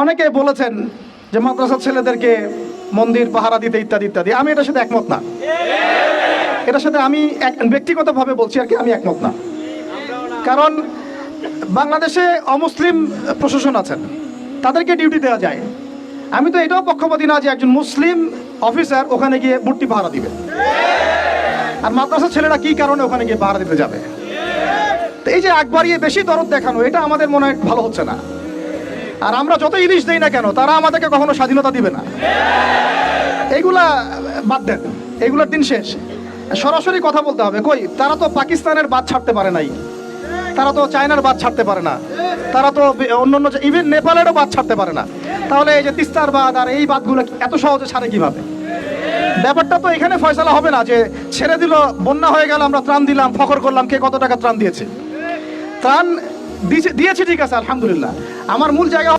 অনেকে বলেছেন যে মাদ্রাসার ছেলেদেরকে মন্দির পাহারা দিতে ইত্যাদি ইত্যাদি। আমি এটার সাথে একমত না। এটার সাথে আমি ব্যক্তিগতভাবে বলছি আর কি, আমি একমত না। কারণ বাংলাদেশে অমুসলিম প্রশাসন আছেন, তাদেরকে ডিউটি দেওয়া যায়। আমি তো এটাও পক্ষপাতী না যে একজন মুসলিম অফিসার ওখানে গিয়ে মূর্তি পাহারা দিবে, আর মাদ্রাসার ছেলেরা কি কারণে ওখানে গিয়ে পাহারা দিতে যাবে। তো এই যে একবারিয়ে বেশি দরদ দেখানো, এটা আমাদের মনে হয় ভালো হচ্ছে না। আর আমরা যত ইলিশ দেই না কেন, তারা আমাদেরকে কখনো স্বাধীনতা দিবে না। এইগুলা বাদ দেন, এইগুলোর দিন শেষ। সরাসরি কথা বলতে হবে। কই, তারা তো পাকিস্তানের বাদ ছাড়তে পারে নাই, তারা তো চায়নার বাদ ছাড়তে পারে না, তারা তো অন্যান্য ইভেন নেপালেরও বাদ ছাড়তে পারে না। তাহলে এই যে তিস্তার বাদ আর এই বাদগুলো এত সহজে ছাড়ে কিভাবে? ব্যাপারটা তো এখানে ফয়সালা হবে না যে ছেড়ে দিল, বন্যা হয়ে গেল, আমরা ত্রাণ দিলাম, ফখর করলাম কে কত টাকা ত্রাণ দিয়েছে। ত্রাণ দিয়েছি ঠিক আছে, আলহামদুলিল্লাহ। আমার মূল জায়গা